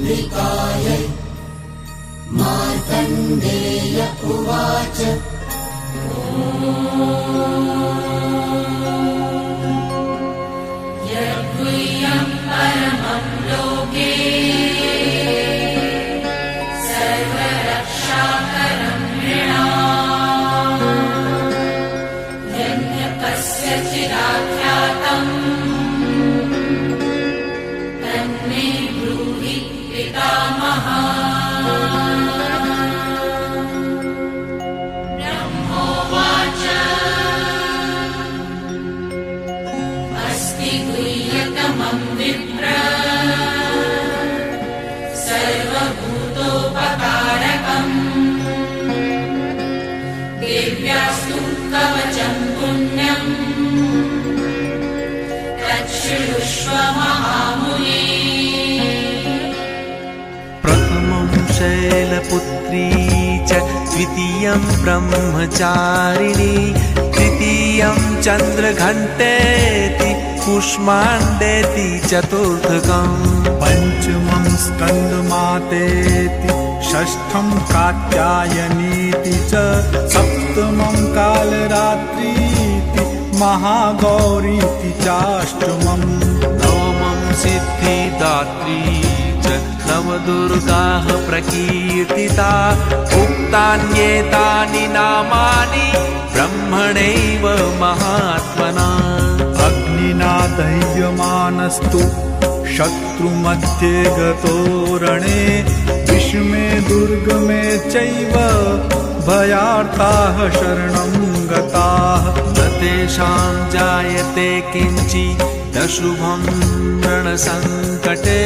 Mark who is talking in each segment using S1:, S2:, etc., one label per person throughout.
S1: चामुण्डिकायै मार्कण्डेय उवाच
S2: यद्गुह्यं परमं लोके सर्वरक्षाकरं नृणाम् यन्य कस्यचिदाख्यातम् तन्मे ब्रूहि पितामहः। ब्रह्मोवाच अस्ति गुह्यतमं विप्र सर्वभूतोपकारकम् देव्यास्तु कवचं पुण्यम् तच्छृणुष्व महामुने।
S3: प्रथमं शैलपुत्री च द्वितीयं ब्रह्मचारिणी तृतीयं चन्द्रघण्टेति कुष्माण्डेति चतुर्थकम्
S4: पञ्चमं स्कन्दमातेति षष्ठं कात्यायनीति च सप्तमं कालरात्रीति महागौरीति चाष्टमम्
S3: नवमं सिद्धिदात्री च नवदुर्गाः प्रकीर्तिता उक्तान्येतानि नामानि ब्रह्मणैव महात्मना।
S4: अग्निना दह्यमानस्तु शत्रुमध्ये गतो रणे विषमे दुर्गमे चैव भयार्ताः शरणं गताः
S3: न तेषां जायते किञ्चिदशुभं रणसङ्कटे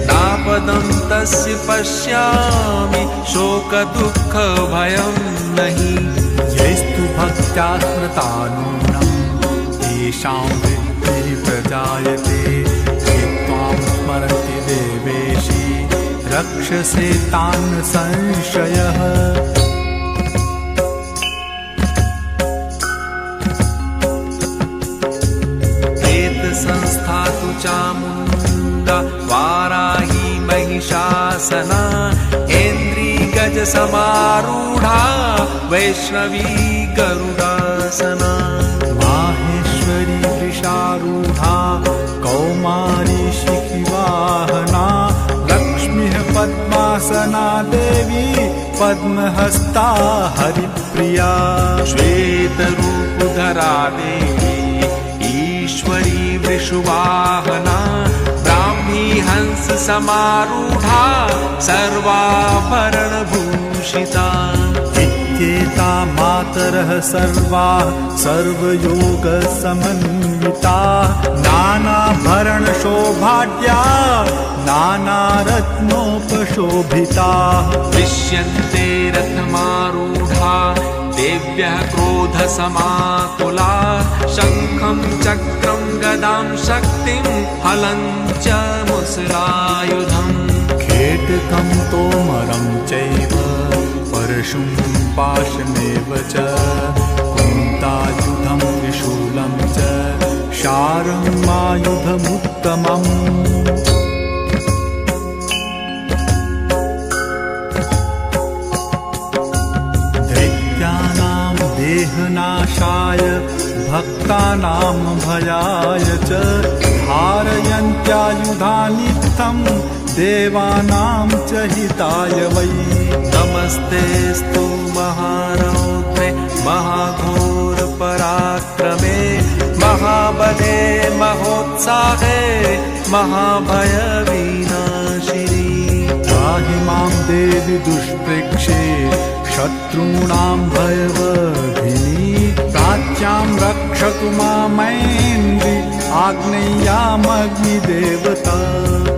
S3: नापदं तस्य पश्यामि शोकदुःखभयं नहि।
S4: यैस्तु भक्त्या स्मृता नूनं तेषां वृत्तिः प्रजायते ये त्वां स्मरन्ति देवेशि रक्षसे तान् संशयः।
S3: संस्था तु चामुण्डा वाराही महिषासना ऐन्द्री गजसमारूढा वैष्णवी गरुडासना
S4: माहेश्वरी वृषारूढा कौमारी शिखिवाहना लक्ष्मीः पद्मासना देवी पद्महस्ता हरिप्रिया
S3: श्वेतरूपधरा देवी ईश्वरी वृषुवाहना ब्राह्मी हंस समारूढा सर्वाभरणभूषिता
S4: इत्येता मातरः सर्वाः सर्वयोगसमन्विताः नानाभरणशोभाढ्या नानारत्नोपशोभिताः
S3: दृश्यन्ते रथमारूढा देव्यः क्रोधसमाकुला शङ्खं चक्रं गदां शक्तिं हलं च मुसलायुधम्
S4: खेटकं तोमरं चैव परशुं पाशमेव च कुन्तायुधं त्रिशूलं च शारम् आयुधमुत्तमम् देहनाशाय भक्तानां भयाय च धारयन्त्यायुधानित्थं देवानां च हिताय वै।
S3: नमस्तेस्तु महारौद्रे महाघोरपराक्रमे महाबले महोत्साहे महाभयविनाशिनी
S4: पाहि मां देवि दुष्प्रेक्षे शत्रूणां भयवर्धिनी प्राच्यां रक्षतु मामैन्द्रि आग्नेयामग्निदेवता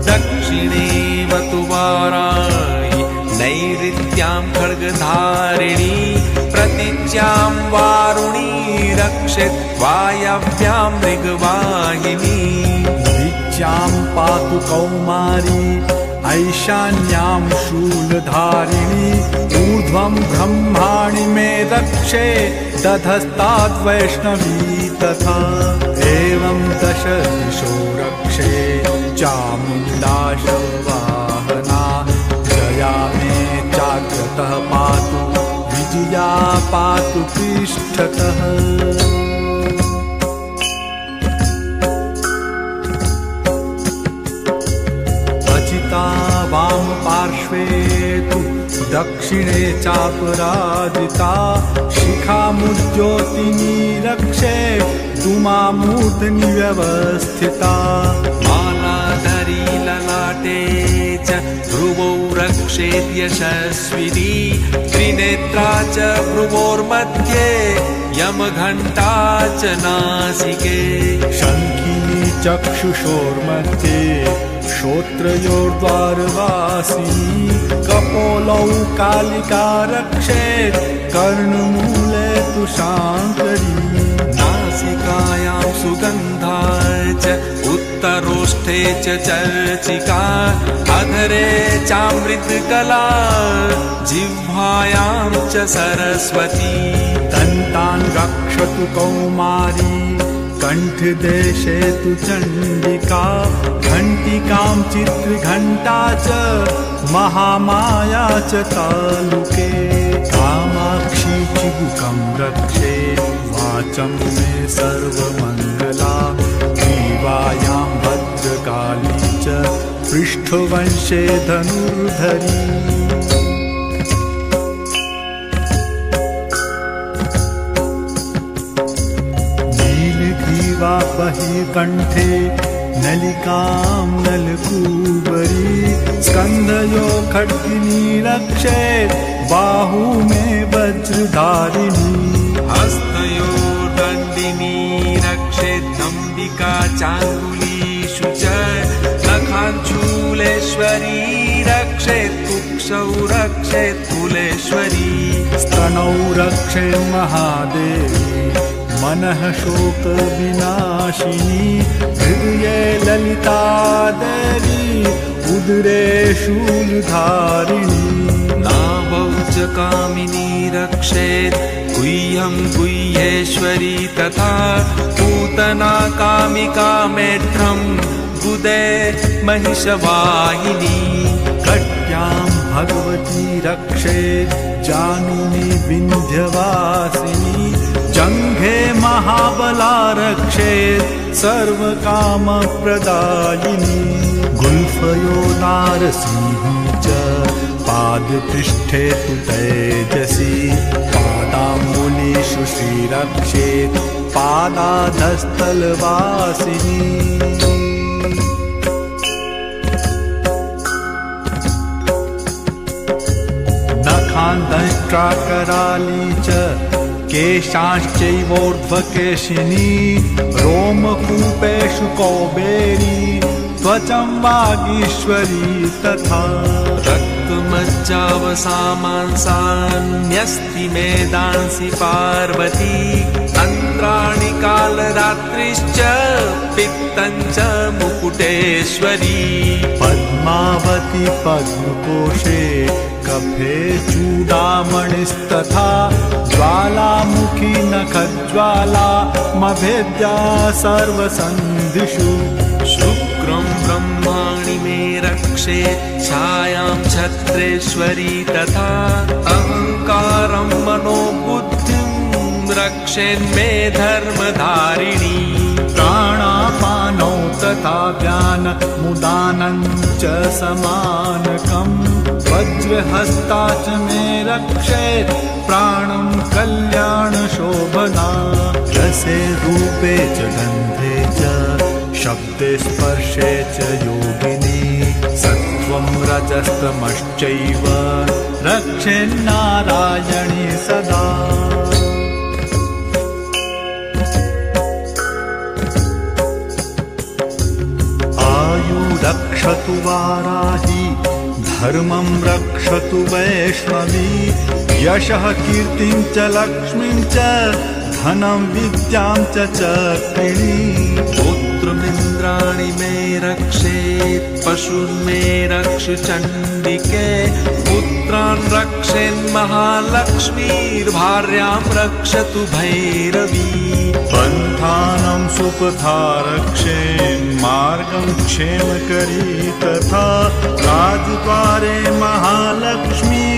S3: दक्षिणे वतु वाराहि नैऋत्यां खड्गधारिणी प्रतीच्यां वारुणी रक्षेत् वायव्यां मृगवाहिनी
S4: दिच्यां पातु कौमारी ऐशान्यां शूलधारिणी ऊर्ध्वं ब्रह्माणि मे रक्षे दधस्ताद्वैष्णवी तथा एवं दश दिशो रक्षे चामुण्डा शवाहना विजया पातु पृष्ठतः। अचिता वाम पार्श्वे तु दक्षिणे चापराजिता शिखामुज्ज्योतिनी रक्षे धूमामूर्धनि व्यवस्थिता।
S3: मालाधरी ललाटे च भ्रुवौ रक्षेत् यशस्विनी त्रिनेत्रा च भ्रुवोर्मध्ये यमघण्टा च नासिके।
S4: शङ्खिनी चक्षुषोर्मध्ये श्रोत्रयोर्द्वारवासिनी कपोलौ कालिका रक्षेत् कर्णमूले तु शाङ्करी।
S3: नासिकायां सुगन्धा च उत्तरोष्ठे च चर्चिका अधरे चामृतकला जिह्वायां च सरस्वती।
S4: दन्तान् रक्षतु कौमारी कण्ठदेशे तु चण्डिका घण्टिकां चित्रघण्टा च महामाया च तालुके। कामाक्षी चिबुकं रक्षे वाचं मे सर्वमङ्गला ग्रीवायां भद्रकाली च पृष्ठवंशे धनुर्धरी। नीलग्रीवा बहिर्कण्ठे नलिकां नलकूबरी स्कन्धयो खड्गिनी रक्षे बाहू में वज्रधारिणी।
S3: हस्तयो दण्डिनी रक्षेदम्बिका चाङ्गुलीषु च नखाञ्चूलेश्वरी रक्षेत् कुक्षौ रक्षेत् कुलेश्वरी।
S4: स्तनौ रक्षे महादेवी मनः शोकविनाशिनी हृदये ललिता देवी उदरे शूलधारिणी।
S3: नाभौ च कामिनी रक्षेत् गुह्यं गुह्येश्वरी तथा पूतना कामिका मेढ्रं गुदे महिषवाहिनी।
S4: कट्यां भगवती रक्षेत् जानुनी विन्ध्यवासिनी जङ्घे महाबला रक्षेत् सर्वकामप्रदायिनी। गुल्फयो नारसिंही च पादपृष्ठे तु तेजसी पादाम्बुलीषु श्रीरक्षेत् पादाधस्तलवासिनी। नखान्दष्ट्राकराली च केशांश्चैवोर्ध्वकेशिनी रोमकूपेषु कौबेरी त्वचं वागीश्वरी तथा। रक्तमज्जावसामांसान्यस्ति मेदांसि पार्वती तन्त्राणि कालरात्रिश्च पित्तं च मुकुटेश्वरी। पद्मावती पद्मकोशे कफे चूडामणिस्तथा ज्वालामुखी नखज्वाला मभेद्या सर्वसन्धिषु।
S3: शुक्रं ब्रह्माणि मे रक्षेत् छायां छत्रेश्वरी तथा अहङ्कारं मनोबुद्धिं रक्षेन्मे धर्मधारिणी।
S4: प्राणापानौ तथा व्यानमुदानं च समानकं वज्रहस्ता च मे रक्षेत् प्राणं कल्याणशोभना। रसे रूपे च गन्धे च शब्दे स्पर्शे च योगिनी सत्त्वं रजस्तमश्चैव रक्षेन्नारायणी सदा। रक्षतु वाराही धर्मं रक्षतु वैष्णवी यशः कीर्तिं च लक्ष्मीं च धनं विद्यां च चक्रिणी।
S3: पुत्रमिन्द्राणि मे रक्षेत् पशुर्मे रक्ष चण्डिके पुत्रान् रक्षेन्महालक्ष्मीर्भार्यां रक्षतु भैरवी।
S4: पन्थानं सुपथा रक्षेन्मार्गं क्षेमकरी तथा राजद्वारे महालक्ष्मी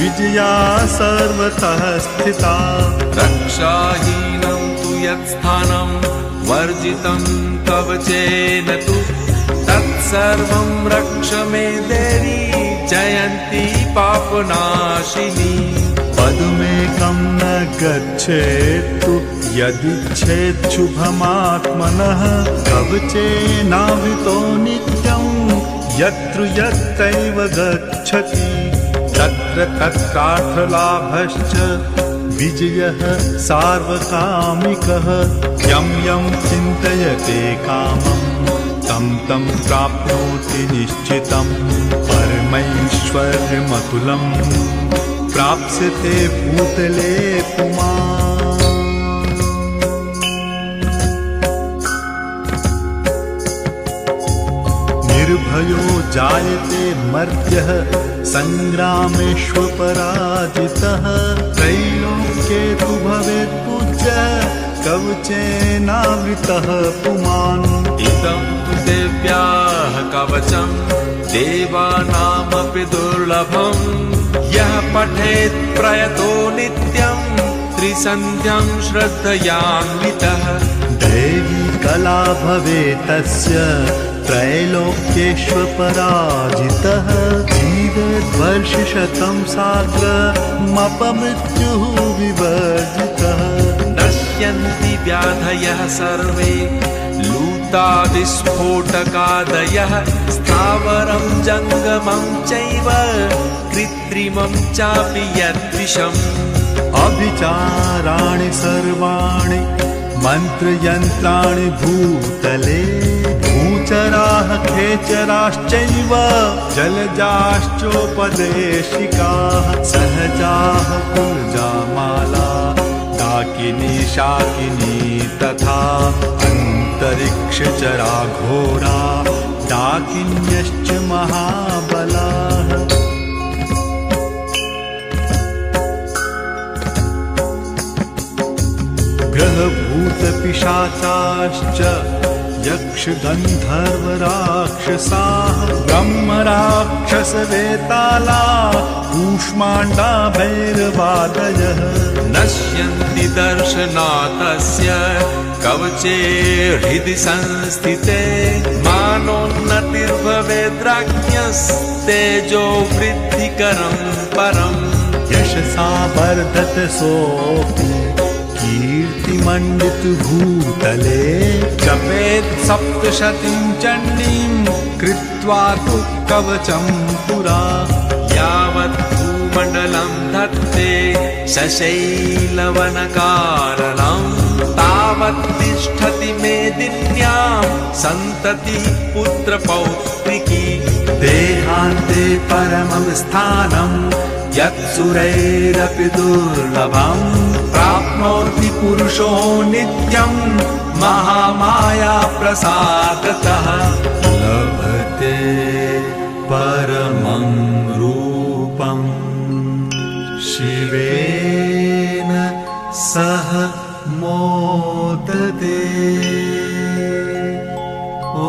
S4: विजया सर्वतः स्थिता।
S3: रक्षाहीनं तु यत्स्थानं वर्जितं कवचेन तु तत्सर्वं रक्ष मे देवी जयन्ती पापनाशिनी।
S4: पदमेकं न गच्छेत्तु यदिच्छेत् शुभमात्मनः कवचेनावृतो नित्यं यत्र यत्रैव गच्छति तत्र तत्रार्थलाभश्च विजयः सार्वकामिकः। यं यं चिन्तयते कामं तं तं प्राप्नोति निश्चितं परमैश्वर्यमतुलं प्राप्स्यते भूतले पुमान्। निर्भयो जायते मर्त्यः संग्रामेष्वपराजितः त्रैलोक्ये तु भवेत् पूज्यः कवचेनावृतः पुमान्।
S3: इदं तु देव्याः कवचं देवानामपि दुर्लभं यः पठेत् प्रयतो नित्यं त्रिसन्ध्यां श्रद्धयान्वितः।
S4: देवी कला भवेत् तस्य त्रैलोक्येष्वपराजितः जीवेत् वर्षशतं साग्रमपमृत्युः विवर्जितः।
S3: नश्यन्ति व्याधयः सर्वे लूतादिस्फोटकादयः स्थावरं जङ्गमं चैव कृत्रिमं चापि यद्विषम्।
S4: अभिचाराणि सर्वाणि मन्त्रयन्त्राणि भूतले भूचराः खेचराश्चैव जलजाश्चोपदेशिकाः सहजाः पुर्जामाला डाकिनी शाकिनी तथा अन्तरिक्षचरा घोरा डाकिन्यश्च महाबलाः। ग्रहभूतपिशाचाश्च यक्षगन्धर्वराक्षसाः ब्रह्मराक्षसवेताला कूष्माण्डा भैरवादयः।
S3: नश्यन्ति दर्शनातस्य कवचे हृदि संस्थिते मानोन्नतिर्भवेद्राज्ञस्तेजो वृद्धिकरं परम्।
S4: यशसा वर्धत सोऽपि कीर्तिमण्डित भूतले जपेत् सप्तशतीं चण्डीं कृत्वा तु कवचं पुरा।
S3: यावत् भूमण्डलं धत्ते शशैलवनकारणं तावत् तिष्ठति मेदिन्यां सन्ततिः पुत्रपौत्रिकी।
S4: देहान्ते परमं स्थानं यत्सुरैरपि दुर्लभं प्राप्नोति पुरुषो नित्यं महामाया प्रसादतः। लभते परमं रूपं शिवेन सह मोदते। ओ